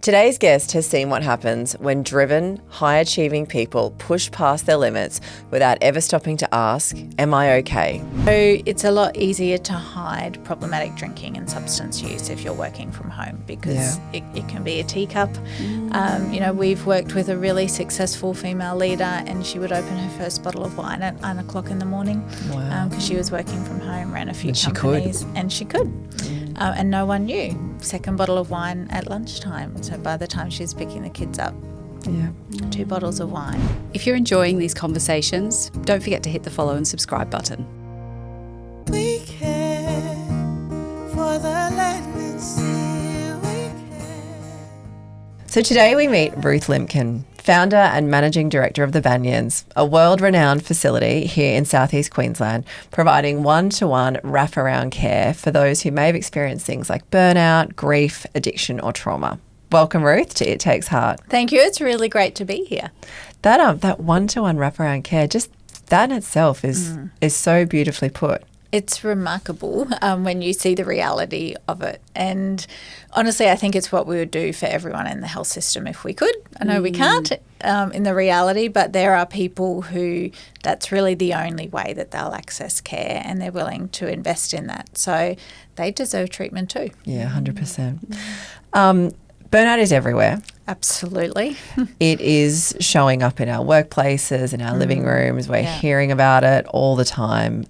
Today's guest has seen what happens when driven, high-achieving people push past their limits without ever stopping to ask, am I okay? So it's a lot easier to hide problematic drinking and substance use if you're working from home because it can be a teacup. We've worked with a really successful female leader and she would open her first bottle of wine at 9 o'clock in the morning because she was working from home, ran a few companies and she could. And no one knew. Second bottle of wine at lunchtime. So by the time she's picking the kids up, 2 bottles of wine. If you're enjoying these conversations, don't forget to hit the follow and subscribe button. We care for the land and sea. We care. So today we meet Ruth Limkin, founder and managing director of The Banyans, a world-renowned facility here in southeast Queensland, providing one-to-one wraparound care for those who may have experienced things like burnout, grief, addiction or trauma. Welcome, Ruth, to It Takes Heart. Thank you. It's really great to be here. That one-to-one wraparound care, just that in itself is so beautifully put. It's remarkable when you see the reality of it. And honestly, I think it's what we would do for everyone in the health system if we could. I know we can't in the reality, but there are people who that's really the only way that they'll access care and they're willing to invest in that. So they deserve treatment too. Yeah, 100%. Burnout is everywhere. Absolutely. It is showing up in our workplaces, in our living rooms. We're hearing about it all the time.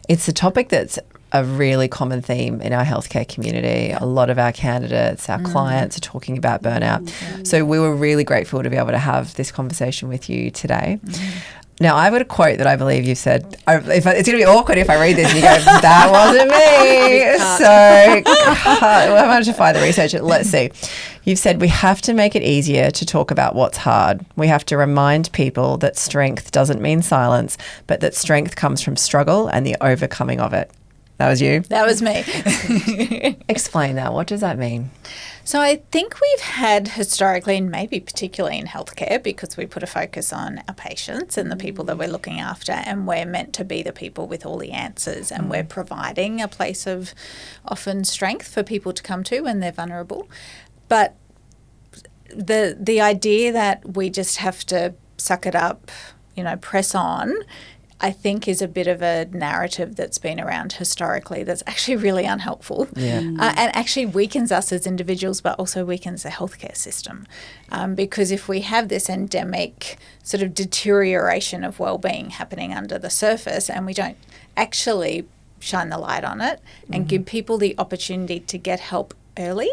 It's a topic that's a really common theme in our healthcare community. A lot of our candidates, our clients are talking about burnout. So we were really grateful to be able to have this conversation with you today. Now, I've got a quote that I believe you've said. It's going to be awkward if I read this and you go, that wasn't me. So we'll have to find the research. Let's see. You've said we have to make it easier to talk about what's hard. We have to remind people that strength doesn't mean silence, but that strength comes from struggle and the overcoming of it. That was you? That was me. Explain that. What does that mean? So I think we've had historically, and maybe particularly in healthcare, because we put a focus on our patients and the people that we're looking after, and we're meant to be the people with all the answers, and we're providing a place of often strength for people to come to when they're vulnerable. But the idea that we just have to suck it up, press on, I think is a bit of a narrative that's been around historically that's actually really unhelpful and actually weakens us as individuals but also weakens the healthcare system because if we have this endemic sort of deterioration of wellbeing happening under the surface and we don't actually shine the light on it and give people the opportunity to get help early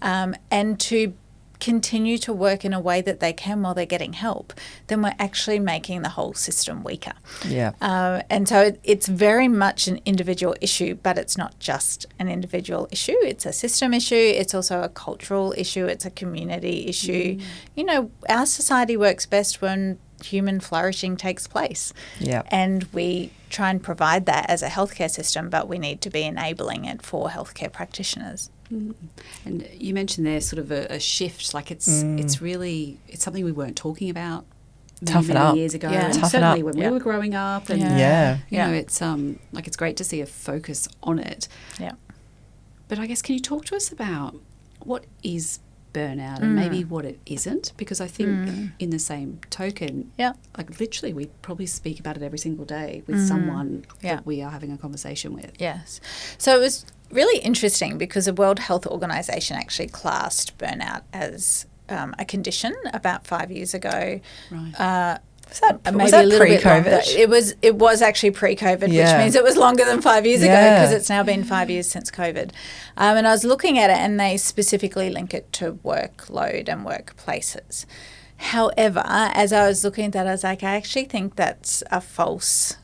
and to continue to work in a way that they can while they're getting help, then we're actually making the whole system weaker. And so it's very much an individual issue, but it's not just an individual issue. It's a system issue. It's also a cultural issue. It's a community issue. Our society works best when human flourishing takes place. And we try and provide that as a healthcare system, but we need to be enabling it for healthcare practitioners. And you mentioned there sort of a shift, like it's something we weren't talking about many years ago. And certainly when we were growing up. And it's like it's great to see a focus on it. But I guess can you talk to us about what is burnout and maybe what it isn't? Because I think in the same token, like literally we probably speak about it every single day with someone that we are having a conversation with. Yes. So it was really interesting because the World Health Organization actually classed burnout as a condition about 5 years ago. Right. Was that pre-COVID? It was actually pre-COVID, which means it was longer than 5 years ago because it's now been 5 years since COVID. And I was looking at it and they specifically link it to workload and workplaces. However, as I was looking at that, I was like, I actually think that's a false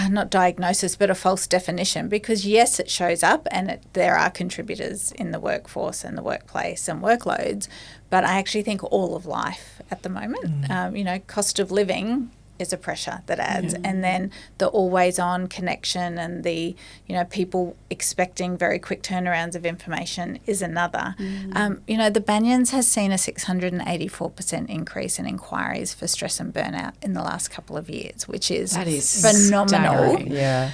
not diagnosis, but a false definition because, yes, it shows up and there are contributors in the workforce and the workplace and workloads, but I actually think all of life at the moment, cost of living is a pressure that adds. And then the always on connection and the, people expecting very quick turnarounds of information is another. The Banyans has seen a 684% increase in inquiries for stress and burnout in the last couple of years, which is phenomenal. Yeah.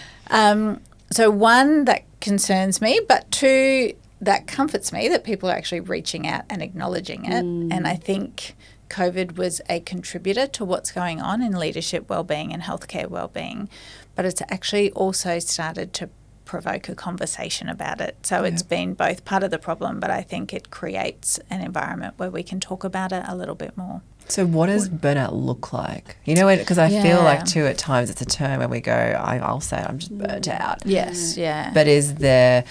So one, that concerns me, but two, that comforts me that people are actually reaching out and acknowledging it. And I think COVID was a contributor to what's going on in leadership wellbeing and healthcare wellbeing, but it's actually also started to provoke a conversation about it. So it's been both part of the problem, but I think it creates an environment where we can talk about it a little bit more. So what does burnout look like? You know, because I feel like too at times it's a term when we go, I'll say I'm just burnt out. Yes, yeah. But is there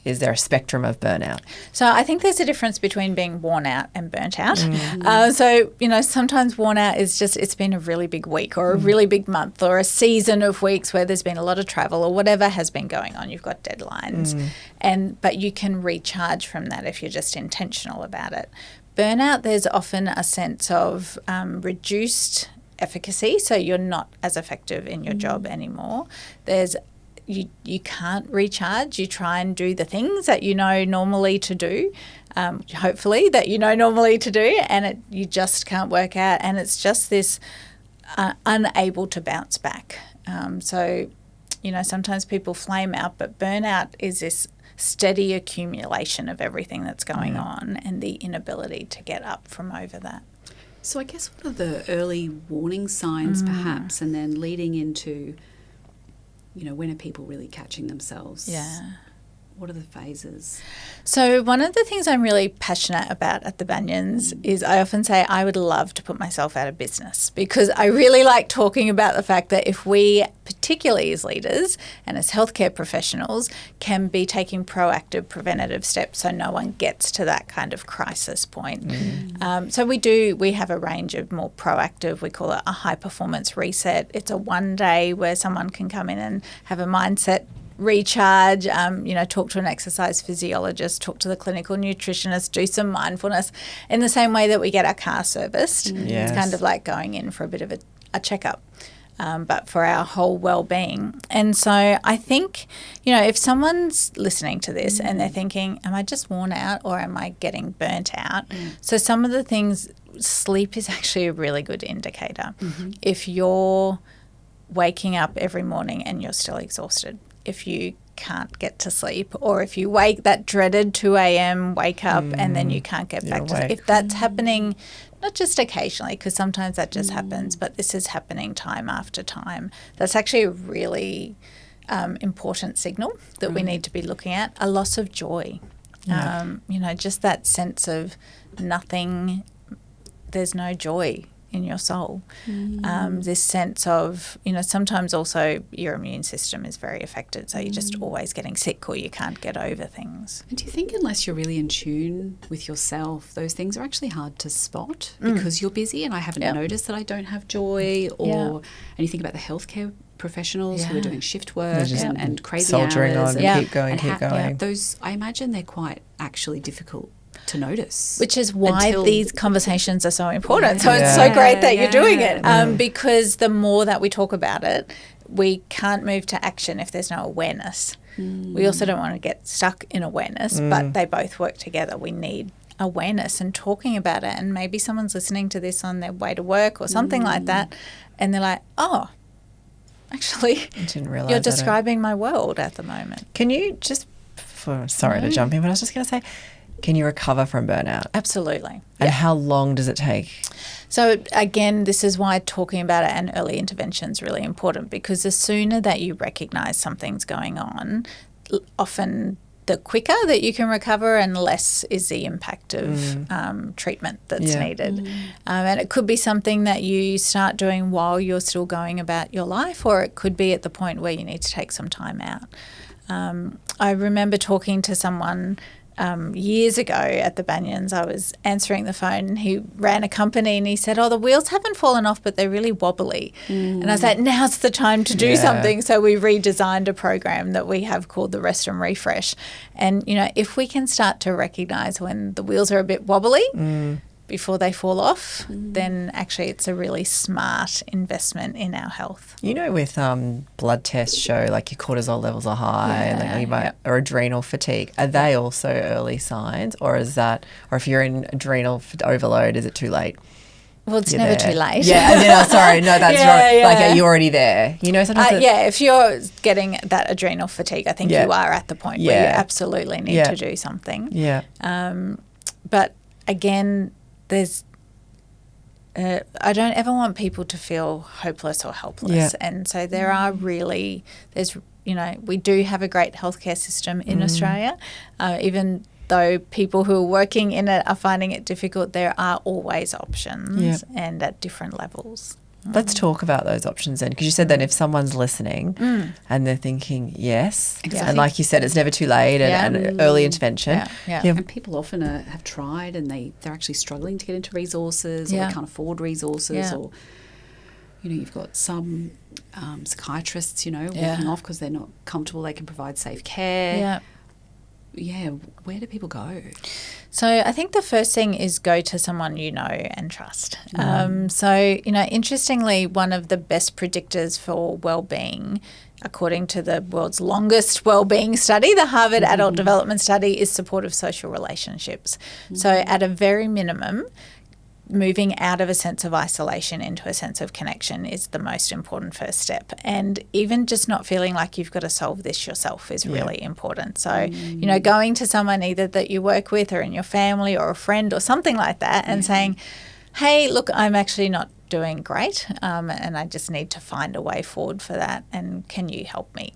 a spectrum of burnout? So I think there's a difference between being worn out and burnt out. So, you know, sometimes worn out is just it's been a really big week or a really big month or a season of weeks where there's been a lot of travel or whatever has been going on. You've got deadlines. But you can recharge from that if you're just intentional about it. Burnout, there's often a sense of reduced efficacy, so you're not as effective in your job anymore. There's you can't recharge. You try and do the things that you know normally to do, hopefully that you know normally to do, and you just can't work out, and it's just this unable to bounce back. So, you know, sometimes people flame out, but burnout is this steady accumulation of everything that's going on and the inability to get up from over that. So I guess what are the early warning signs perhaps, and then leading into, you know, when are people really catching themselves? Yeah. What are the phases? So one of the things I'm really passionate about at the Banyans is I often say I would love to put myself out of business, because I really like talking about the fact that if we, particularly as leaders and as healthcare professionals, can be taking proactive preventative steps so no one gets to that kind of crisis point. So we have a range of more proactive, we call it a high performance reset. It's a one day where someone can come in and have a mindset recharge, you know, talk to an exercise physiologist, talk to the clinical nutritionist, do some mindfulness in the same way that we get our car serviced. It's kind of like going in for a bit of a checkup, but for our whole well-being. And so I think, you know, if someone's listening to this and they're thinking, am I just worn out or am I getting burnt out? So some of the things, sleep is actually a really good indicator. If you're waking up every morning and you're still exhausted, if you can't get to sleep, or if you wake that dreaded 2 a.m. wake up and then you can't get back to sleep, if that's happening, not just occasionally, because sometimes that just happens, but this is happening time after time, that's actually a really important signal that we need to be looking at. A loss of joy, you know, just that sense of nothing, there's no joy in your soul. This sense of, you know, sometimes also your immune system is very affected, so you're just always getting sick or you can't get over things. And do you think unless you're really in tune with yourself, those things are actually hard to spot because you're busy and I haven't noticed that I don't have joy? Or and you think about the healthcare professionals who are doing shift work and crazy soldiering hours on and keep going. Those, I imagine they're quite actually difficult to notice. Which is why these conversations are so important. So it's so great that you're doing it, because the more that we talk about it, we can't move to action if there's no awareness. We also don't want to get stuck in awareness, but they both work together. We need awareness and talking about it, and maybe someone's listening to this on their way to work or something like that, and they're like, oh, actually, I didn't realize you're describing my world at the moment. Can you just, sorry to jump in, but I was just going to say, can you recover from burnout? Absolutely. And how long does it take? So again, this is why talking about it and early intervention is really important, because the sooner that you recognise something's going on, often the quicker that you can recover and less is the impact of treatment that's needed. And it could be something that you start doing while you're still going about your life, or it could be at the point where you need to take some time out. I remember talking to someone years ago at the Banyans. I was answering the phone and he ran a company and he said, oh, the wheels haven't fallen off, but they're really wobbly. And I was like, now's the time to do something. So we redesigned a program that we have called the Rest and Refresh. And, you know, if we can start to recognise when the wheels are a bit wobbly before they fall off, then actually it's a really smart investment in our health. You know, with blood tests show like your cortisol levels are high and you might, or adrenal fatigue, are they also early signs, or is that, or if you're in adrenal overload, is it too late? Well, it's you're never there. too late. Yeah, and then, sorry, no, that's right. Yeah. Like, are you already there? You know, sometimes. If you're getting that adrenal fatigue, I think you are at the point where you absolutely need to do something. Yeah. But again, there's. I don't ever want people to feel hopeless or helpless, and so there are really we do have a great healthcare system in Australia, even though people who are working in it are finding it difficult, there are always options and at different levels. Let's talk about those options then, because you said that if someone's listening and they're thinking, yes, and like you said, it's never too late and early intervention. And people often have tried and they're actually struggling to get into resources or they can't afford resources or, you've got some psychiatrists, walking off because they're not comfortable, they can provide safe care. Where do people go? So I think the first thing is go to someone you know and trust. Interestingly, one of the best predictors for well-being, according to the world's longest well-being study, the Harvard Adult Development Study, is supportive social relationships. So at a very minimum, moving out of a sense of isolation into a sense of connection is the most important first step. And even just not feeling like you've got to solve this yourself is really important. So, going to someone either that you work with or in your family or a friend or something like that and saying, hey, look, I'm actually not doing great and I just need to find a way forward for that, and can you help me?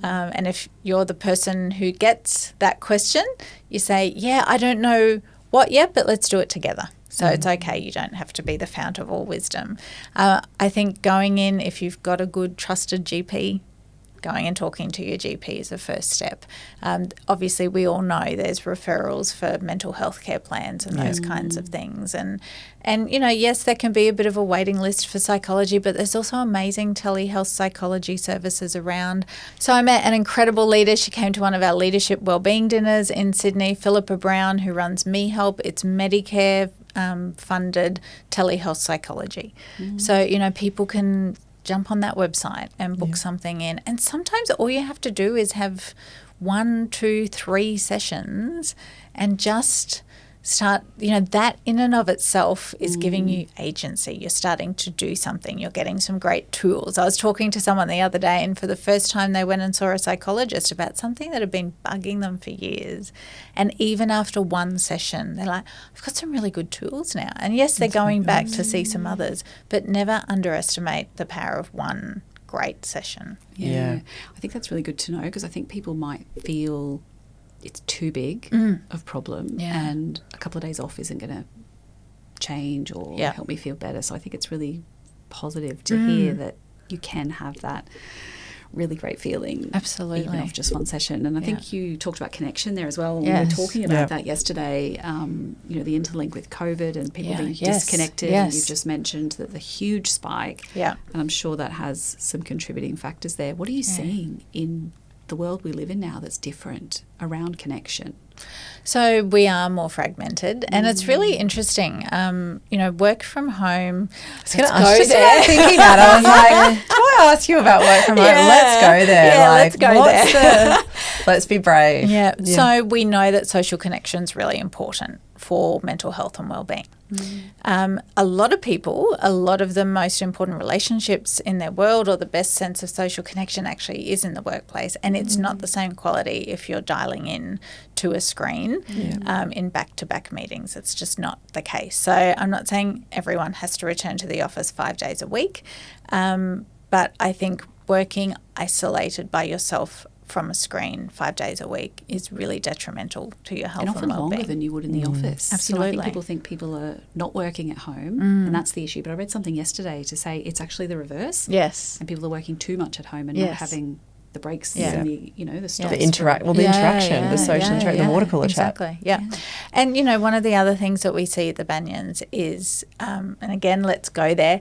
And if you're the person who gets that question, you say, I don't know what yet, but let's do it together. So it's okay. You don't have to be the fount of all wisdom. I think going in, if you've got a good trusted GP, going and talking to your GP is the first step. Obviously, we all know there's referrals for mental health care plans and those kinds of things. And yes, there can be a bit of a waiting list for psychology, but there's also amazing telehealth psychology services around. So I met an incredible leader. She came to one of our leadership wellbeing dinners in Sydney, Philippa Brown, who runs Me Help. It's Medicare funded telehealth psychology. So, people can jump on that website and book something in. And sometimes all you have to do is have 1, 2, 3 sessions and just start, that in and of itself is giving you agency. You're starting to do something. You're getting some great tools. I was talking to someone the other day, and for the first time they went and saw a psychologist about something that had been bugging them for years. And even after one session, they're like, I've got some really good tools now. And yes, they're going back to see some others, but never underestimate the power of one great session. I think that's really good to know, because I think people might feel it's too big of problem and a couple of days off isn't going to change or help me feel better. So I think it's really positive to hear that you can have that really great feeling. Absolutely. Even off just one session. And I think you talked about connection there as well. We were talking about that yesterday, the interlink with COVID and people being disconnected. And you've just mentioned that the huge spike. And I'm sure that has some contributing factors there. What are you seeing in the world we live in now that's different around connection? So we are more fragmented, and it's really interesting. Work from home. I was thinking that. I was like, do I ask you about work from home? Let's go there. Yeah, let's go there. Let's be brave. Yeah. So we know that social connection is really important for mental health and wellbeing. A lot of people, a lot of the most important relationships in their world, or the best sense of social connection, actually is in the workplace, and it's not the same quality if you're dialing in to a screen in back-to-back meetings. It's just not the case. So I'm not saying everyone has to return to the office 5 days a week, but I think working isolated by yourself from a screen 5 days a week is really detrimental to your health and often wellbeing. Longer than you would in the office. Absolutely. I think people think people are not working at home, and that's the issue. But I read something yesterday to say it's actually the reverse. Yes. And people are working too much at home and not having the breaks and the stops. The interaction, the social interaction, the water cooler chat. Exactly, And, one of the other things that we see at the Banyans is, and again, let's go there.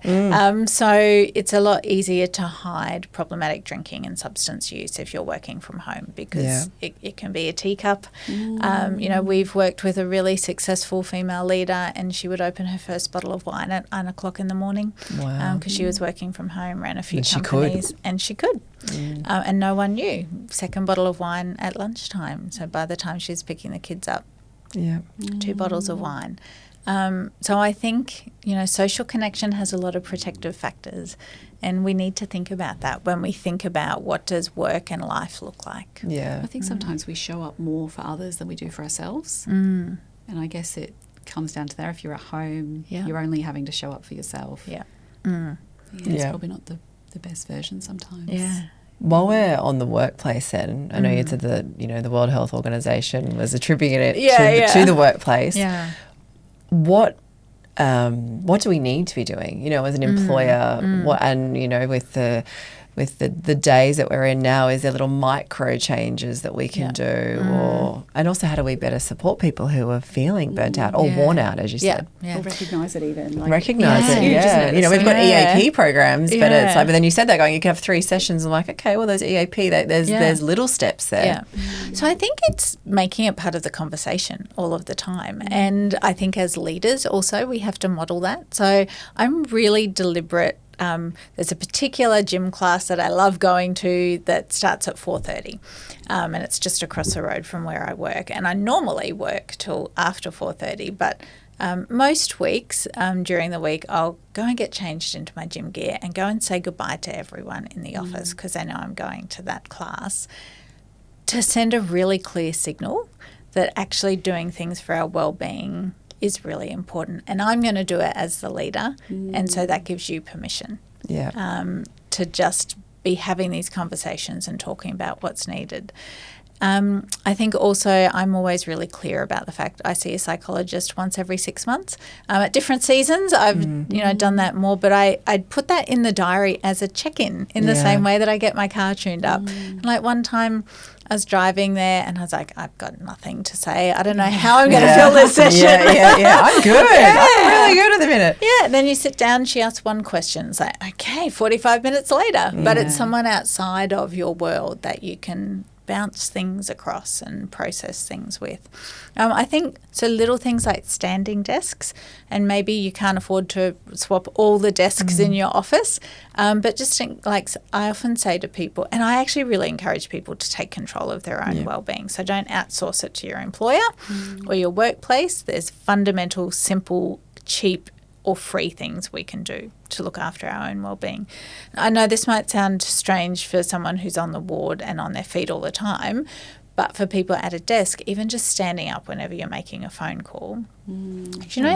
So it's a lot easier to hide problematic drinking and substance use if you're working from home, because it can be a teacup. We've worked with a really successful female leader, and she would open her first bottle of wine at 9 o'clock in the morning because she was working from home, ran a few companies, and she could. And no one knew. Second bottle of wine at lunchtime. So by the time she's picking the kids up, 2 bottles of wine. So I think, social connection has a lot of protective factors, and we need to think about that when we think about what does work and life look like. Yeah. I think sometimes we show up more for others than we do for ourselves. And I guess it comes down to that. If you're at home, you're only having to show up for yourself. Yeah. It's probably not the best version sometimes. Yeah. While we're on the workplace then, I know you said that, the World Health Organization was attributing it to the workplace. Yeah. What do we need to be doing, as an employer? With the days that we're in now, is there little micro changes that we can do? And also, how do we better support people who are feeling burnt out or worn out, as you said? Or recognise it even. Recognise it, we've got EAP programs, but it's like, but then you said that you can have 3 sessions. I'm like, okay, well, there's EAP. There's little steps there. Yeah. So I think it's making it part of the conversation all of the time. And I think as leaders also, we have to model that. So I'm really deliberate. There's a particular gym class that I love going to that starts at 4:30, and it's just across the road from where I work. And I normally work till after 4:30, but most weeks during the week I'll go and get changed into my gym gear and go and say goodbye to everyone in the office because I know I'm going to that class, to send a really clear signal that actually doing things for our well-being is really important, and I'm going to do it as the leader, and so that gives you permission to just be having these conversations and talking about what's needed. I think also I'm always really clear about the fact I see a psychologist once every 6 months. At different seasons I've done that more, but I'd put that in the diary as a check-in in the same way that I get my car tuned up. And like one time I was driving there and I was like, I've got nothing to say. I don't know how I'm going to fill this session. I'm good. I'm really good at the minute. Yeah, and then you sit down, she asks one question. It's like, okay, 45 minutes later. But it's someone outside of your world that you can bounce things across and process things with. I think so little things like standing desks, and maybe you can't afford to swap all the desks in your office, but just think, like I often say to people, and I actually really encourage people to take control of their own well-being. So don't outsource it to your employer or your workplace. There's fundamental, simple, cheap or free things we can do to look after our own well-being. I know this might sound strange for someone who's on the ward and on their feet all the time, but for people at a desk, even just standing up whenever you're making a phone call.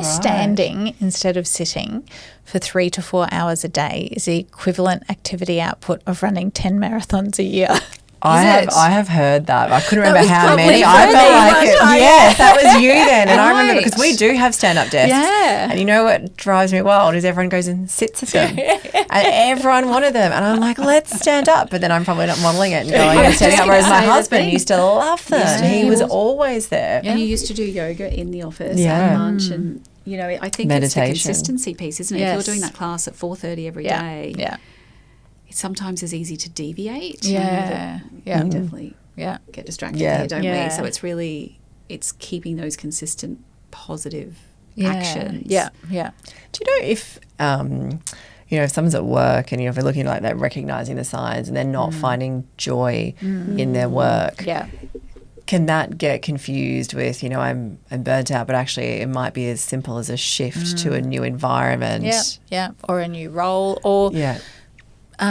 Standing instead of sitting for 3 to 4 hours a day is the equivalent activity output of running 10 marathons a year. I have heard that. I couldn't remember how many. I felt like it. Yes, that was you then. And I remember because we do have stand-up desks. Yeah. And you know what drives me wild is everyone goes and sits at them. And everyone wanted them. And I'm like, let's stand up. But then I'm probably not modeling it and going and standing up. Whereas my husband used to love them. Yeah. He was always there. And you used to do yoga in the office at lunch and, I think meditation. It's the consistency piece, isn't it? Yes. If you're doing that class at 4:30 every day. Yeah. It sometimes is easy to deviate. We definitely get distracted here, don't we? So it's keeping those consistent positive actions. Yeah. Do you know if if someone's at work and if they're looking like that, recognizing the signs and they're not finding joy in their work? Yeah. Can that get confused with, I'm burnt out, but actually it might be as simple as a shift to a new environment. Yeah. Or a new role, or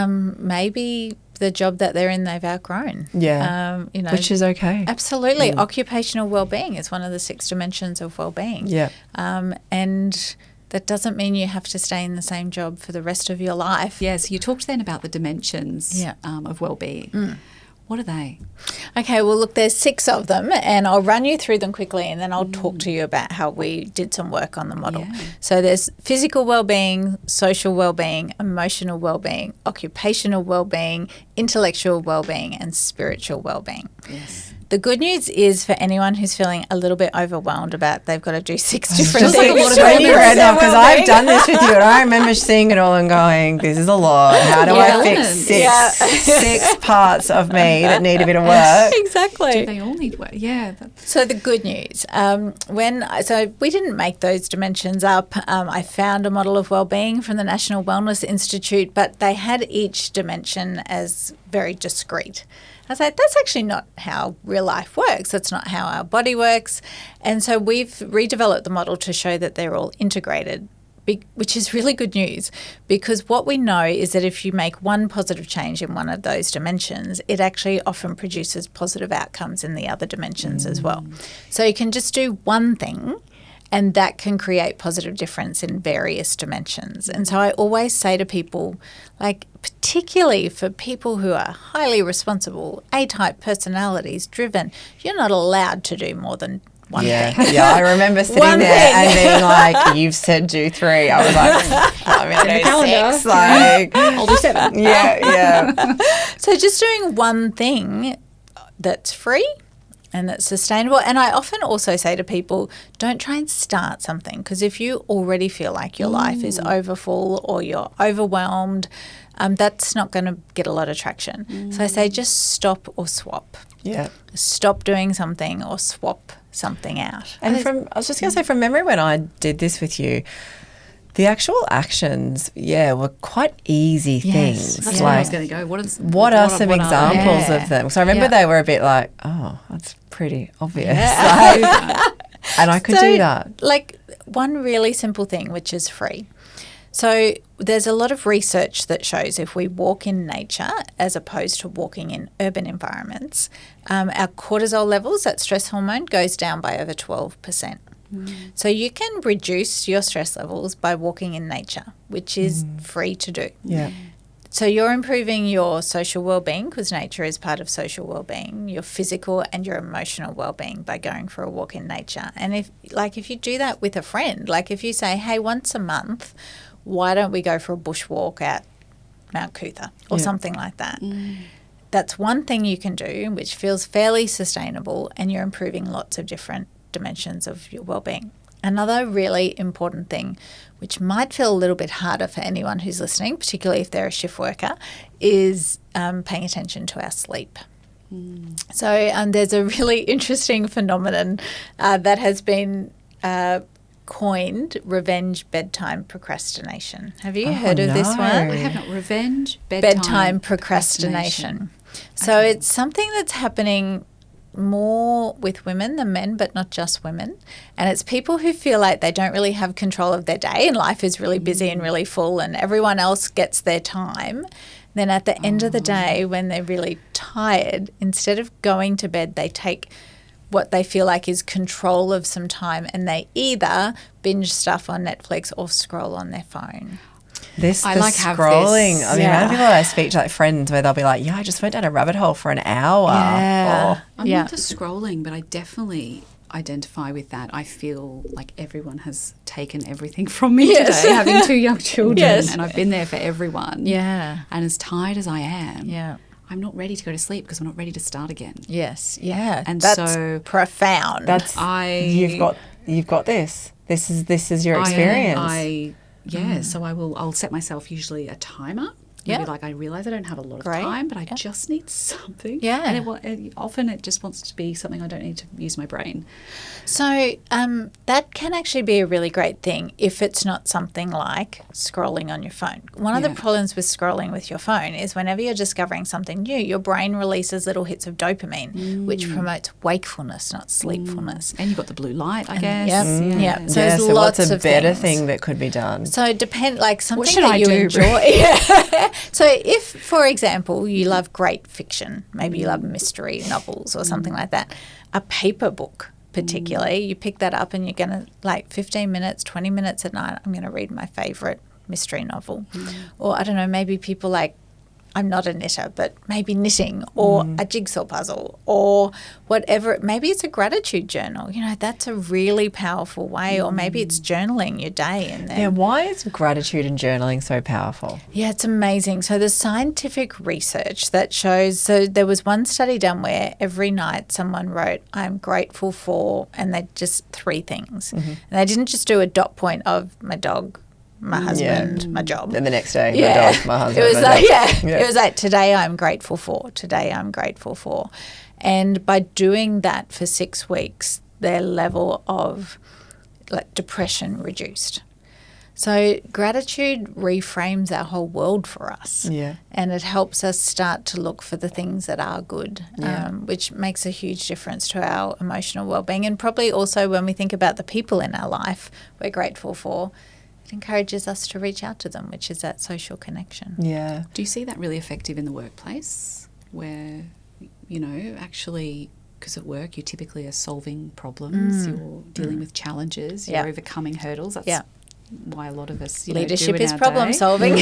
maybe the job that they're in they've outgrown. Yeah. Which is okay. Absolutely. Occupational well-being is one of the 6 dimensions of well-being. Yeah. And that doesn't mean you have to stay in the same job for the rest of your life. Yes, you talked then about the dimensions of well-being. What are they? Okay, well, look, there's 6 of them, and I'll run you through them quickly, and then I'll talk to you about how we did some work on the model. Yeah. So there's physical well-being, social well-being, emotional well-being, occupational well-being, intellectual well-being, and spiritual well-being. Yes. The good news is for anyone who's feeling a little bit overwhelmed about they've got to do 6 different just things. Just like because I've done this with you and I remember seeing it all and going, this is a lot. How do I fix 6 parts of me that need a bit of work? Exactly. Do they all need work? Yeah. So the good news, so we didn't make those dimensions up. I found a model of wellbeing from the National Wellness Institute, but they had each dimension as very discrete. I was like, that's actually not how real life works. That's not how our body works. And so we've redeveloped the model to show that they're all integrated, which is really good news, because what we know is that if you make one positive change in one of those dimensions, it actually often produces positive outcomes in the other dimensions as well. So you can just do one thing and that can create positive difference in various dimensions. And so I always say to people, like, particularly for people who are highly responsible, A-type personalities, driven, you're not allowed to do more than one thing. Yeah, I remember sitting there and being like, you've said do 3. I was like, I'm going to do 6. Like, I'll do 7. Yeah. So just doing one thing that's free and that's sustainable. And I often also say to people, don't try and start something, because if you already feel like your life is overfull or you're overwhelmed, that's not going to get a lot of traction. So I say just stop or swap. Yeah. Stop doing something or swap something out. And I was just going to say, from memory, when I did this with you, the actual actions, were quite easy things. That's where I was going to go. What are some examples of them? So I remember they were a bit like, oh, that's pretty obvious. And I could do that. Like one really simple thing, which is free. So there's a lot of research that shows if we walk in nature as opposed to walking in urban environments, our cortisol levels, that stress hormone, goes down by over 12%. So you can reduce your stress levels by walking in nature, which is free to do. Yeah. So you're improving your social well-being, because nature is part of social well-being, your physical and your emotional well-being by going for a walk in nature. And if you do that with a friend, like if you say, hey, once a month, why don't we go for a bushwalk at Mount Cootha or something like that? That's one thing you can do, which feels fairly sustainable, and you're improving lots of different dimensions of your well-being. Another really important thing, which might feel a little bit harder for anyone who's listening, particularly if they're a shift worker, is paying attention to our sleep. So there's a really interesting phenomenon that has been coined, revenge bedtime procrastination. Have you heard of this one? I have not. Revenge bedtime procrastination. So it's something that's happening more with women than men, but not just women. And it's people who feel like they don't really have control of their day and life is really busy and really full and everyone else gets their time. Then at the end of the day, when they're really tired, instead of going to bed, they take what they feel like is control of some time and they either binge stuff on Netflix or scroll on their phone. I like scrolling. I mean, how many people I speak to, like friends, where they'll be like, I just went down a rabbit hole for an hour. I'm not the scrolling, but I definitely identify with that. I feel like everyone has taken everything from me today, having 2 young children, and I've been there for everyone. Yeah. And as tired as I am, I'm not ready to go to sleep because I'm not ready to start again. Yes. Yeah. And that's so profound. You've got this. This is your experience. So I'll set myself usually a timer. Maybe like I realise I don't have a lot of time, but I just need something. Yeah. And often it just wants to be something I don't need to use my brain. So that can actually be a really great thing if it's not something like scrolling on your phone. One of the problems with scrolling with your phone is whenever you're discovering something new, your brain releases little hits of dopamine, which promotes wakefulness, not sleepfulness. And you've got the blue light, I guess. So there's lots of what's a better things. thing that could be done? So something what should that I you do? enjoy. So if, for example, you love great fiction, maybe you love mystery novels or something like that, a paper book particularly, you pick that up and you're going to, like 15 minutes, 20 minutes at night, I'm going to read my favourite mystery novel. Or I don't know, maybe people like, I'm not a knitter, but maybe knitting or a jigsaw puzzle or whatever. Maybe it's a gratitude journal. That's a really powerful way. Or maybe it's journaling your day in there. Yeah, why is gratitude and journaling so powerful? Yeah, it's amazing. So there's scientific research that shows, so there was one study done where every night someone wrote, I'm grateful for, and they just 3 things. And they didn't just do a dot point of my dog, my husband, my job. And the next day, my dog, my husband, it was my like, dog. It was like, today I'm grateful for, today I'm grateful for. And by doing that for 6 weeks, their level of depression reduced. So gratitude reframes our whole world for us. Yeah. And it helps us start to look for the things that are good, which makes a huge difference to our emotional well-being. And probably also when we think about the people in our life we're grateful for, it encourages us to reach out to them, which is that social connection. Yeah. Do you see that really effective in the workplace where, actually, because at work you typically are solving problems, you're dealing with challenges, you're overcoming hurdles. That's why a lot of us leadership do in is our problem day. solving.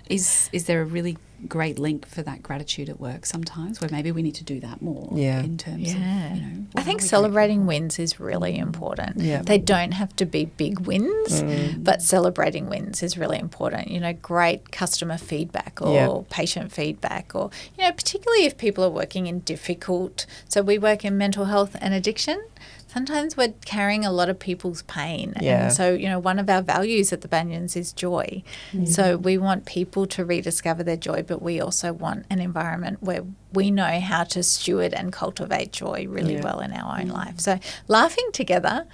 Is there a really great link for that gratitude at work sometimes where maybe we need to do that more in terms of, I think celebrating wins is really important. Yeah. They don't have to be big wins, but celebrating wins is really important. Great customer feedback or patient feedback, or, particularly if people are working in difficult, so we work in mental health and addiction. Sometimes we're carrying a lot of people's pain. Yeah. And so, one of our values at the Banyans is joy. So we want people to rediscover their joy, but we also want an environment where we know how to steward and cultivate joy really well in our own life. So laughing together,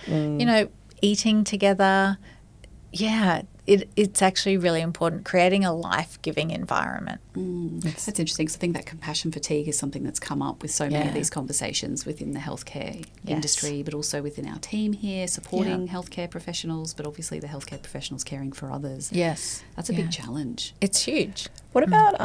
eating together, it's actually really important, creating a life-giving environment. That's interesting, because I think that compassion fatigue is something that's come up with so many of these conversations within the healthcare industry, but also within our team here, supporting healthcare professionals, but obviously the healthcare professionals caring for others. Yes. That's a big challenge. It's huge. What about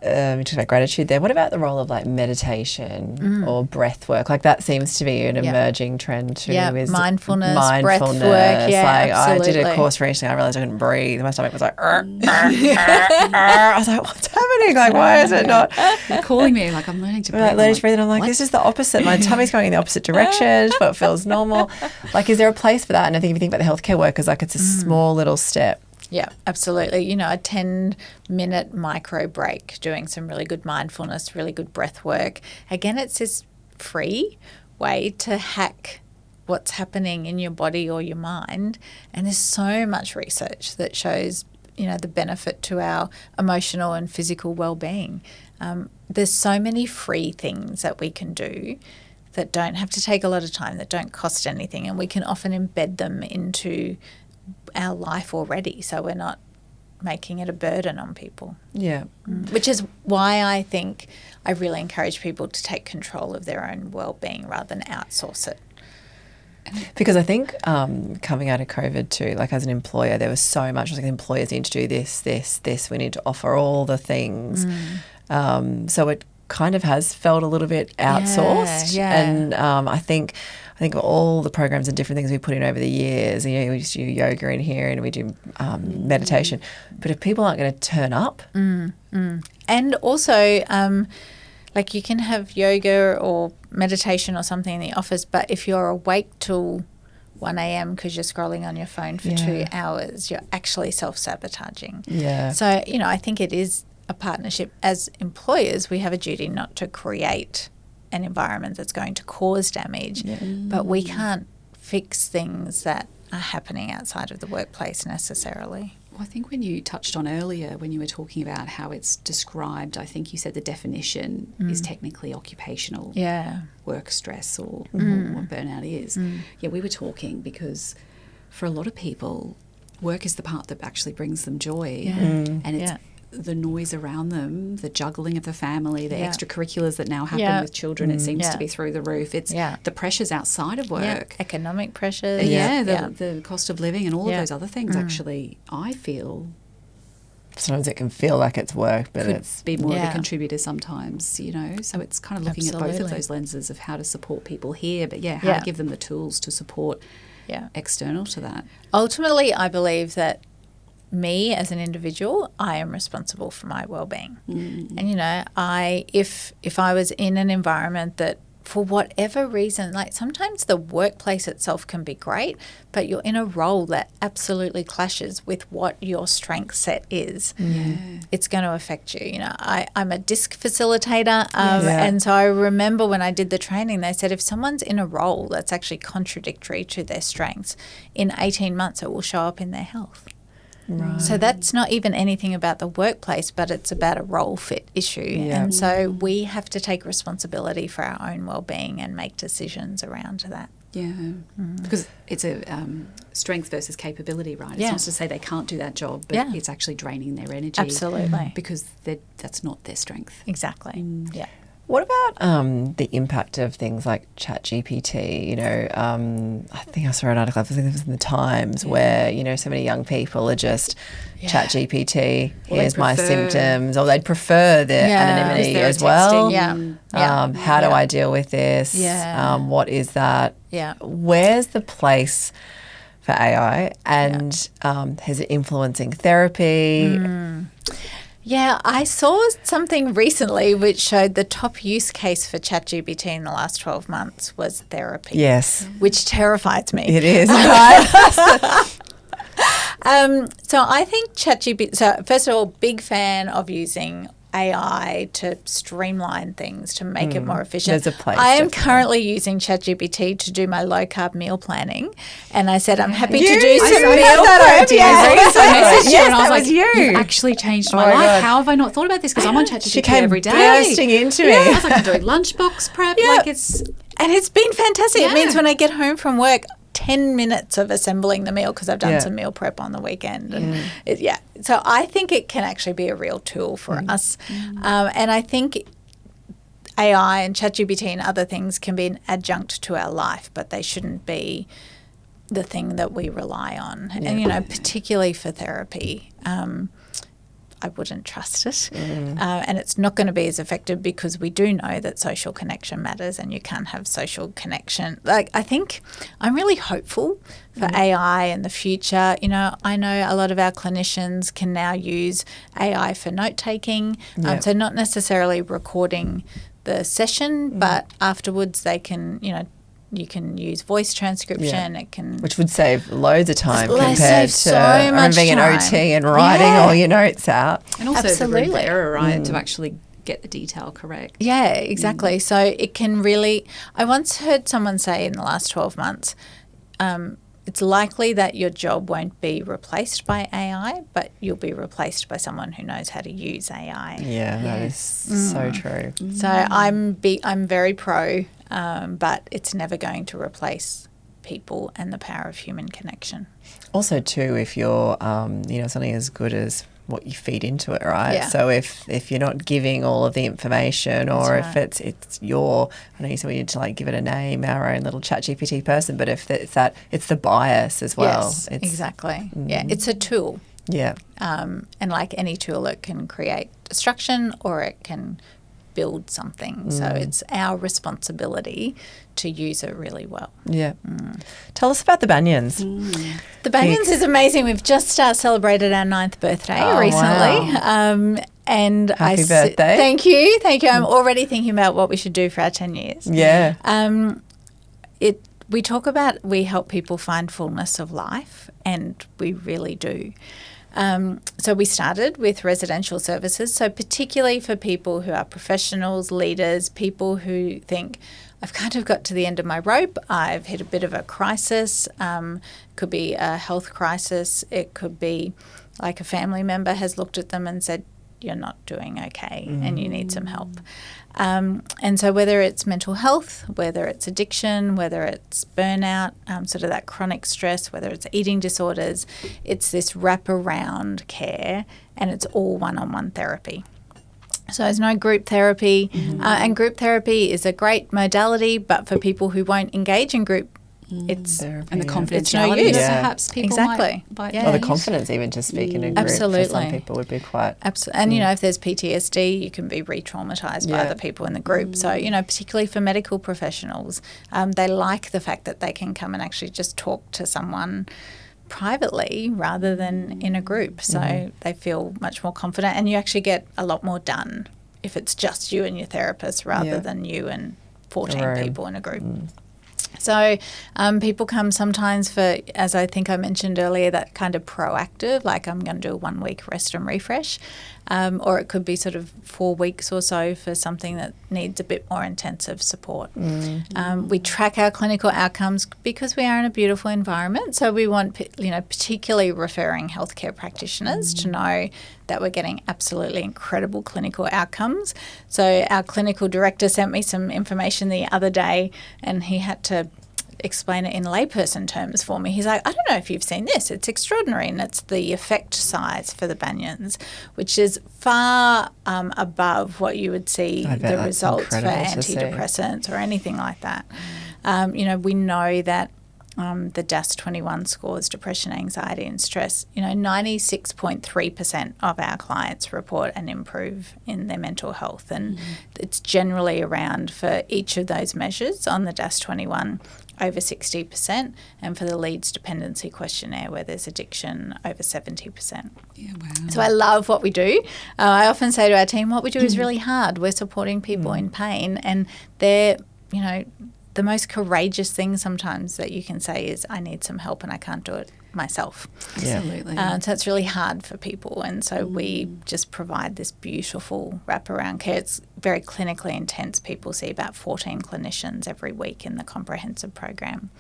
we talked about gratitude there. What about the role of like meditation or breath work? Like that seems to be an emerging trend too. Yeah, is mindfulness, breath work. Yeah, like absolutely. I did a course recently. I realized I couldn't breathe. My stomach was like, I was like, what's happening? Like, why is it not? You're calling me like I'm learning to breathe. Learning to breathe, and I'm like, this is the opposite. My tummy's going in the opposite direction. What feels normal? Like, is there a place for that? And I think if you think about the healthcare workers, like it's a small little step. Yeah, absolutely. A 10-minute micro break, doing some really good mindfulness, really good breath work. Again, it's this free way to hack what's happening in your body or your mind. And there's so much research that shows, the benefit to our emotional and physical well-being. There's so many free things that we can do that don't have to take a lot of time, that don't cost anything, and we can often embed them into our life already, so we're not making it a burden on people. Yeah. Which is why I think I really encourage people to take control of their own well-being rather than outsource it. Because I think coming out of COVID too, like as an employer, there was so much, like employers need to do this, we need to offer all the things. So it kind of has felt a little bit outsourced. And I think all the programs and different things we put in over the years, we just do yoga in here and we do meditation. But if people aren't going to turn up. And also, like you can have yoga or meditation or something in the office, but if you're awake till 1 a.m. because you're scrolling on your phone for 2 hours, you're actually self-sabotaging. Yeah. So, I think it is a partnership. As employers, we have a duty not to create an environment that's going to cause damage, but we can't fix things that are happening outside of the workplace necessarily. Well, I think when you touched on earlier, when you were talking about how it's described, I think you said the definition is technically occupational work stress or what burnout is. Yeah, we were talking because for a lot of people, work is the part that actually brings them joy, and it's the noise around them, the juggling of the family, the extracurriculars that now happen with children, it seems to be through the roof. It's the pressures outside of work. Economic pressures. The cost of living and all of those other things actually, I feel. Sometimes it can feel like it's work, but it's be more of a contributor sometimes, So it's kind of looking at both of those lenses of how to support people here, but how to give them the tools to support external to that. Ultimately, I believe that me as an individual, I am responsible for my well-being. And, if I was in an environment that for whatever reason, like sometimes the workplace itself can be great, but you're in a role that absolutely clashes with what your strength set is, it's going to affect you. I'm a disc facilitator, and so I remember when I did the training, they said if someone's in a role that's actually contradictory to their strengths, in 18 months it will show up in their health. Right. So that's not even anything about the workplace, but it's about a role fit issue. Yeah. And so we have to take responsibility for our own well-being and make decisions around that. Because it's a strength versus capability, right? It's not to say they can't do that job, but it's actually draining their energy. Absolutely. Because that's not their strength. Exactly. Yeah. What about the impact of things like ChatGPT? You know, I think I saw an article, I think it was in the Times, where, you know, so many young people are just ChatGPT, here's my symptoms, or they'd prefer the anonymity as well. How do I deal with this? What is that? Where's the place for AI, and is it influencing therapy? Yeah, I saw something recently which showed the top use case for ChatGPT in the last 12 months was therapy. Yes. Which terrifies me. It is, right? So I think ChatGPT, so first of all, big fan of using AI to streamline things, to make it more efficient. There's a place. I am currently using ChatGPT to do my low carb meal planning, and I said I'm happy to do some meal prep. Yes, that was you. You've actually changed my life. God. How have I not thought about this? Because I'm on ChatGPT every day. Bursting into me. I was like, I'm doing lunchbox prep. Like and it's been fantastic. It means when I get home from work, 10 minutes of assembling the meal because I've done some meal prep on the weekend. And so I think it can actually be a real tool for us. And I think AI and ChatGPT and other things can be an adjunct to our life, but they shouldn't be the thing that we rely on. And, you know, particularly for therapy, I wouldn't trust it. And it's not going to be as effective because we do know that social connection matters, and you can't have social connection. Like, I think I'm really hopeful for AI in the future. You know, I know a lot of our clinicians can now use AI for note-taking, so not necessarily recording the session, but afterwards they can, you know, you can use voice transcription. It can, which would save loads of time compared to being an OT and writing all your notes out. And also the room for error, right, to actually get the detail correct. Yeah, exactly. So it can really. I once heard someone say in the last 12 months, it's likely that your job won't be replaced by AI, but you'll be replaced by someone who knows how to use AI. Yeah, that is so true. So I'm very pro. But it's never going to replace people and the power of human connection. Also, too, if you're, you know, something as good as what you feed into it, right? Yeah. So if you're not giving all of the information, or if it's your, I know you said we need to like give it a name, our own little ChatGPT person, but if it's that, it's the bias as well. Yes, exactly. Yeah, it's a tool. Yeah. And like any tool, it can create destruction or it can build something. So it's our responsibility to use it really well. Yeah. Tell us about the Banyans. The Banyans is amazing. We've just celebrated our 9th birthday recently. Wow. And Happy birthday. Thank you. I'm already thinking about what we should do for our 10 years. Yeah. We talk about we help people find fullness of life, and we really do. So we started with residential services, so particularly for people who are professionals, leaders, people who think, I've kind of got to the end of my rope, I've hit a bit of a crisis, could be a health crisis, it could be like a family member has looked at them and said, you're not doing okay and you need some help. And so whether it's mental health, whether it's addiction, whether it's burnout, sort of that chronic stress, whether it's eating disorders, it's this wraparound care, and it's all one-on-one therapy. So there's no group therapy, and group therapy is a great modality, but for people who won't engage in group, it's therapy, and the confidentiality it's no use. perhaps people might or the confidence even to speak in a group for some people would be quite and you know, if there's PTSD, you can be re-traumatized by other people in the group. So, you know, particularly for medical professionals, they like the fact that they can come and actually just talk to someone privately rather than in a group. So they feel much more confident, and you actually get a lot more done if it's just you and your therapist rather than you and 14 people in a group. So people come sometimes for, as I think I mentioned earlier, that kind of proactive, like I'm going to do a 1 week rest and refresh, or it could be sort of 4 weeks or so for something that needs a bit more intensive support. We track our clinical outcomes because we are in a beautiful environment, so we want, you know, particularly referring healthcare practitioners to know that we're getting absolutely incredible clinical outcomes. So our clinical director sent me some information the other day, and he had to explain it in layperson terms for me. He's like, I don't know if you've seen this. It's extraordinary. And it's the effect size for the Banyans, which is far above what you would see the results for antidepressants or anything like that. We know that the DAS-21 scores depression, anxiety and stress. 96.3% of our clients report and improve in their mental health, and it's generally around, for each of those measures on the DAS-21, over 60%, and for the Leeds Dependency Questionnaire, where there's addiction, over 70%. Yeah, wow. So I love what we do. I often say to our team, what we do is really hard. We're supporting people in pain, and they're, the most courageous thing sometimes that you can say is, I need some help and I can't do it myself. Absolutely. So it's really hard for people, and so we just provide this beautiful wraparound care. It's very clinically intense. People see about 14 clinicians every week in the comprehensive program.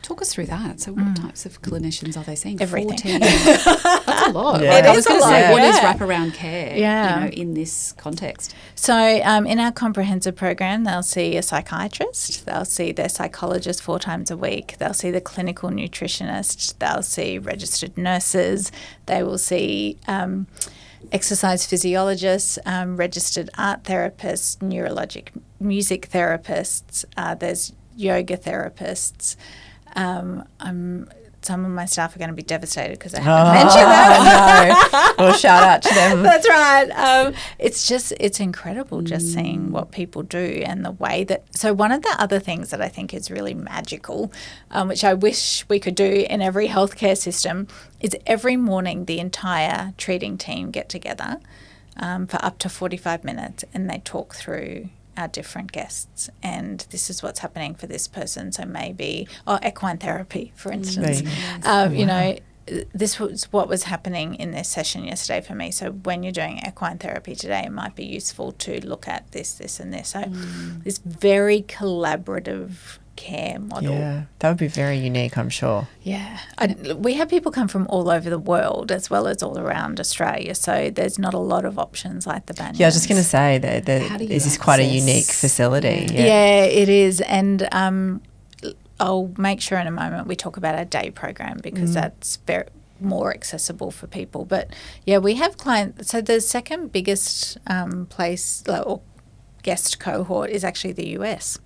Talk us through that. So what types of clinicians are they seeing? Everything. 14. That's a lot. Yeah. I was going to say, what is wraparound care in this context? So in our comprehensive program, they'll see a psychiatrist, they'll see their psychologist 4 times a week, they'll see the clinical nutritionist, they'll see registered nurses, they will see exercise physiologists, registered art therapists, neurologic music therapists, there's yoga therapists. Some of my staff are going to be devastated because I haven't mentioned that. No. Well, shout out to them. That's right. It's incredible just seeing what people do and the way that. So one of the other things that I think is really magical, which I wish we could do in every healthcare system, is every morning the entire treating team get together for up to 45 minutes and they talk through our different guests, and this is what's happening for this person. So maybe, equine therapy, for instance. This was what was happening in this session yesterday for me. So when you're doing equine therapy today, it might be useful to look at this, this and this. So this very collaborative care model. Yeah, that would be very unique, I'm sure. Yeah. We have people come from all over the world as well as all around Australia, so there's not a lot of options like the Banyans. Yeah, I was just going to say that this is quite a unique facility. Yeah, it is. And I'll make sure in a moment we talk about our day program because that's more accessible for people. But, yeah, we have clients. So the second biggest place or guest cohort is actually the US.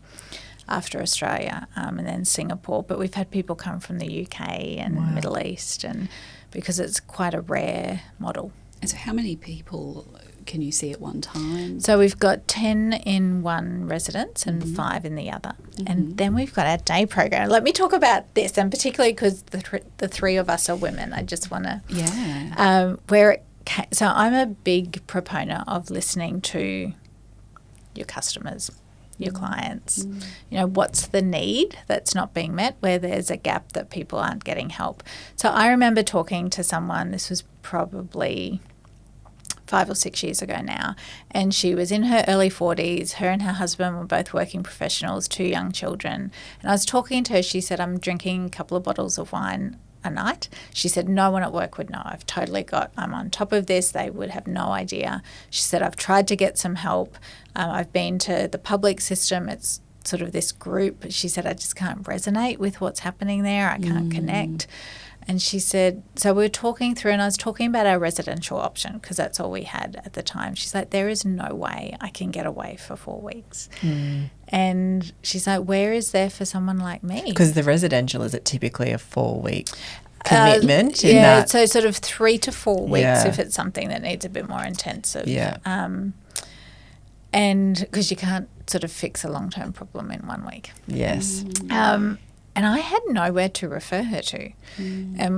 After Australia and then Singapore. But we've had people come from the UK and Middle East, and because it's quite a rare model. And so how many people can you see at one time? So we've got 10 in one residence and 5 in the other. And then we've got our day program. Let me talk about this, and particularly because the 3 of us are women, I just want to... Yeah. So I'm a big proponent of listening to your customers, your clients. What's the need that's not being met, where there's a gap that people aren't getting help. So I remember talking to someone, this was probably 5 or 6 years ago now, and she was in her early 40s. Her and her husband were both working professionals, 2 young children. And I was talking to her, she said, I'm drinking a couple of bottles of wine a night. She said, no one at work would know. I'm on top of this. They would have no idea. She said, I've tried to get some help. I've been to the public system. It's sort of this group. She said, I just can't resonate with what's happening there. I can't connect. And she said, so we were talking through, and I was talking about our residential option because that's all we had at the time. She's like, there is no way I can get away for 4 weeks. And she's like, where is there for someone like me? Because the residential, is it typically a 4-week commitment? So sort of 3 to 4 weeks if it's something that needs a bit more intensive. Yeah. And because you can't sort of fix a long-term problem in 1 week. Yes. And I had nowhere to refer her to.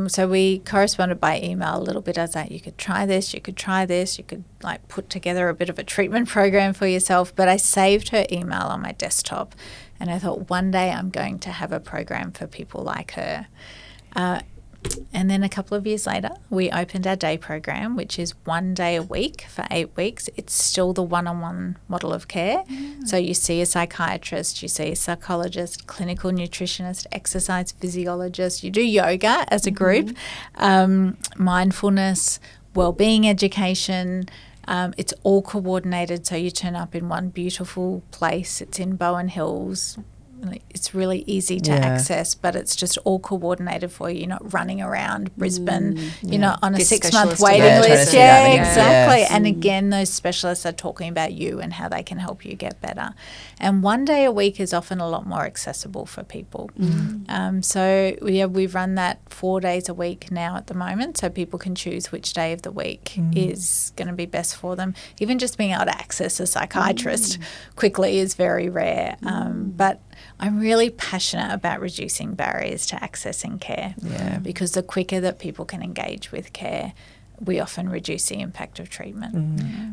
So we corresponded by email a little bit. I was like, you could try this, you could try this, you could like put together a bit of a treatment program for yourself. But I saved her email on my desktop, and I thought one day I'm going to have a program for people like her. And then a couple of years later, we opened our day program, which is 1 day a week for 8 weeks. It's still the one-on-one model of care. So you see a psychiatrist, you see a psychologist, clinical nutritionist, exercise physiologist. You do yoga as a group, mindfulness, wellbeing education. It's all coordinated, so you turn up in one beautiful place. It's in Bowen Hills. it's really easy to access, but it's just all coordinated for you. You're not running around Brisbane, you're not on a 6-month waiting list. Yeah, exactly. Yes. And again, those specialists are talking about you and how they can help you get better. And 1 day a week is often a lot more accessible for people. So we run that 4 days a week now at the moment, so people can choose which day of the week is going to be best for them. Even just being able to access a psychiatrist quickly is very rare. But I'm really passionate about reducing barriers to accessing care, because the quicker that people can engage with care, we often reduce the impact of treatment.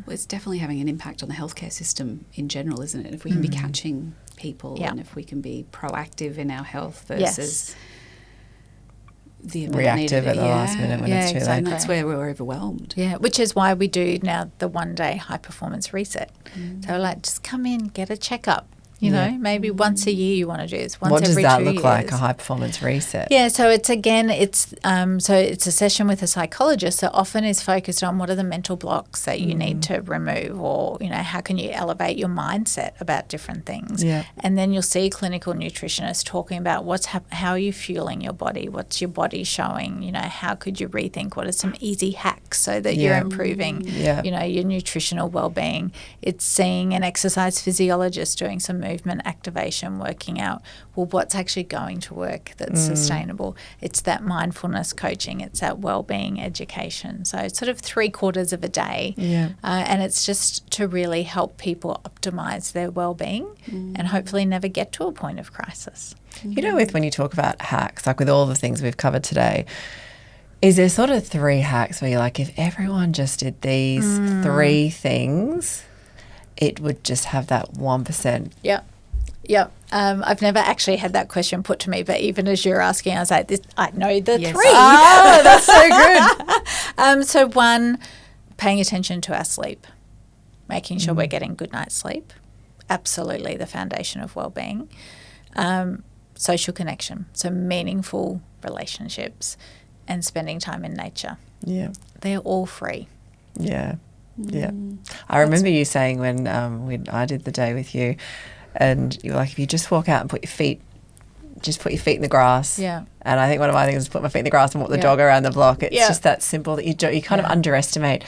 Well, it's definitely having an impact on the healthcare system in general, isn't it? If we can be catching people and if we can be proactive in our health versus the reactive at the last minute when it's too late. And that's where we're overwhelmed. Yeah, which is why we do now the 1 day high performance reset. So like, just come in, get a checkup. You know, maybe once a year you want to do this. Once every 2 years. What does that look like, a high performance reset? Yeah, so it's it's a session with a psychologist that often is focused on what are the mental blocks that you need to remove, or, you know, how can you elevate your mindset about different things. Yeah. And then you'll see clinical nutritionists talking about how are you fueling your body, what's your body showing, you know, how could you rethink, what are some easy hacks so that you're improving, you know, your nutritional well-being. It's seeing an exercise physiologist doing some movement activation, working out, well, what's actually going to work that's sustainable. It's that mindfulness coaching, it's that well-being education. So it's sort of 3/4 of a day. And it's just to really help people optimize their well-being and hopefully never get to a point of crisis. You know, when you talk about hacks, like with all the things we've covered today, is there sort of 3 hacks where you're like, if everyone just did these 3 things, it would just have that 1%. Yep. I've never actually had that question put to me, but even as you're asking, I was like, I know the 3. Oh, that's so good. So 1, paying attention to our sleep, making sure we're getting good night's sleep. Absolutely the foundation of well-being. Social connection, so meaningful relationships and spending time in nature. Yeah. They're all free. Yeah. Yeah. I remember you saying when I did the day with you, and you were like, if you just walk out and put your feet in the grass. Yeah. And I think one of my things is put my feet in the grass and walk the dog around the block. It's just that simple that you kind of underestimate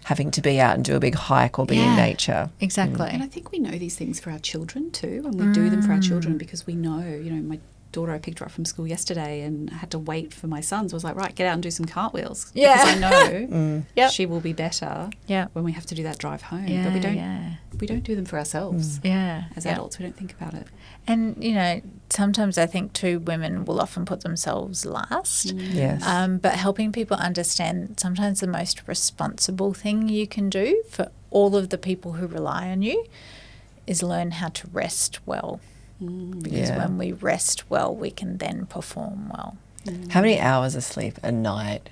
having to be out and do a big hike or be in nature. Exactly. And I think we know these things for our children too, and we do them for our children because we know, you know, my daughter, I picked her up from school yesterday and I had to wait for my sons. I was like, right, get out and do some cartwheels. Because I know she will be better when we have to do that drive home. But we don't do them for ourselves. As adults, we don't think about it. And, you know, sometimes I think too, women will often put themselves last. But helping people understand sometimes the most responsible thing you can do for all of the people who rely on you is learn how to rest well. Because when we rest well, we can then perform well. How many hours of sleep a night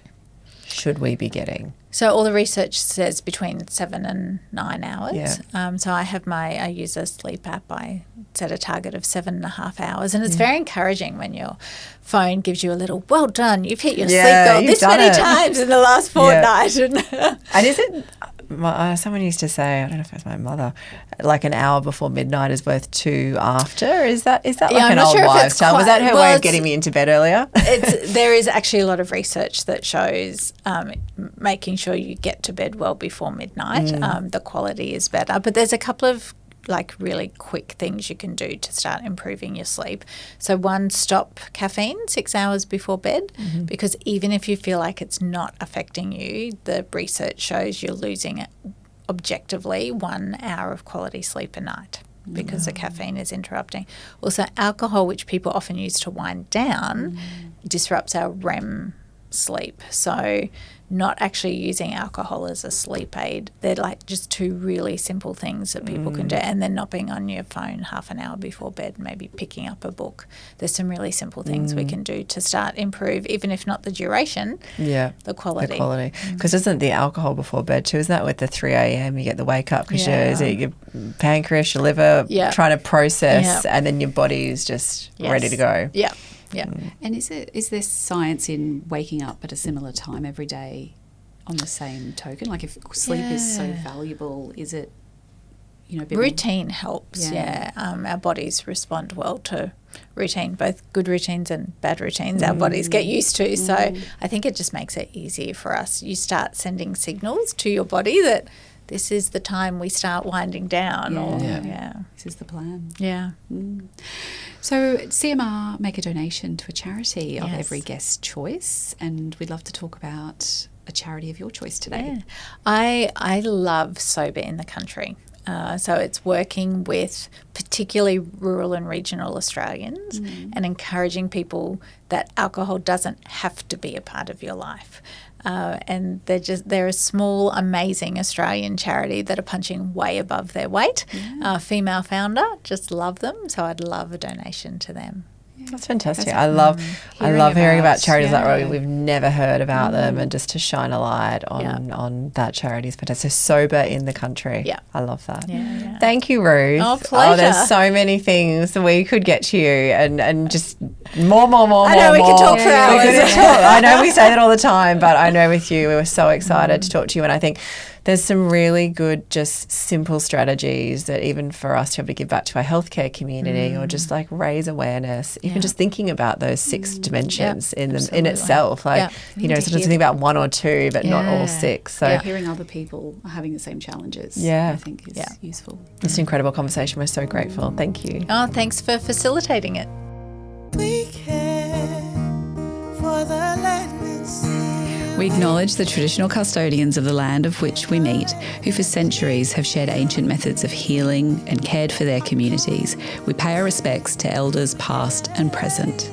should we be getting? So all the research says between 7 and 9 hours. So I use a sleep app. I set a target of 7.5 hours. And it's very encouraging when your phone gives you a little, well done, you've hit your sleep goal this many times in the last fortnight. And is it... someone used to say, I don't know if it was my mother, like an hour before midnight is worth 2 after. Is that like an old wives' tale? Was that her way of getting me into bed earlier? There is actually a lot of research that shows making sure you get to bed well before midnight. The quality is better. But there's a couple of like really quick things you can do to start improving your sleep. So 1, stop caffeine 6 hours before bed, because even if you feel like it's not affecting you, the research shows you're losing objectively 1 hour of quality sleep a night because the caffeine is interrupting. Also, alcohol, which people often use to wind down, disrupts our REM sleep. So not actually using alcohol as a sleep aid. They're like just 2 really simple things that people can do. And then not being on your phone half an hour before bed, maybe picking up a book. There's some really simple things we can do to start improve, even if not the duration, the quality. Because isn't the alcohol before bed too, isn't that with the 3 a.m. you get the wake up because your pancreas, your liver trying to process and then your body is just ready to go. And is there science in waking up at a similar time every day on the same token? Like if sleep is so valuable, is it routine helps. Our bodies respond well to routine, both good routines and bad routines. Our bodies get used to. So I think it just makes it easier for us. You start sending signals to your body that this is the time we start winding down. This is the plan. Yeah. So CMR make a donation to a charity of every guest's choice, and we'd love to talk about a charity of your choice today. I love Sober in the Country. So it's working with particularly rural and regional Australians and encouraging people that alcohol doesn't have to be a part of your life. And they're a small, amazing Australian charity that are punching way above their weight. Female founder, just love them. So I'd love a donation to them. That's fantastic. I love hearing about charities like that. We've never heard about them, and just to shine a light on that charity is fantastic. So Sober in the Country. Yeah. I love that. Thank you, Ruth. Oh, pleasure. There's so many things we could get to you and just more. I know we could talk for hours. I know we say that all the time, but I know with you we were so excited to talk to you, and I think there's some really good, just simple strategies that even for us to be able to give back to our healthcare community or just like raise awareness, even just thinking about those 6 dimensions in itself. Like, sometimes you think about 1 or 2, but not all 6. So hearing other people are having the same challenges, I think is useful. It's an incredible conversation. We're so grateful. Thank you. Oh, thanks for facilitating it. We care for the land and sea. We acknowledge the traditional custodians of the land of which we meet, who for centuries have shared ancient methods of healing and cared for their communities. We pay our respects to elders past and present.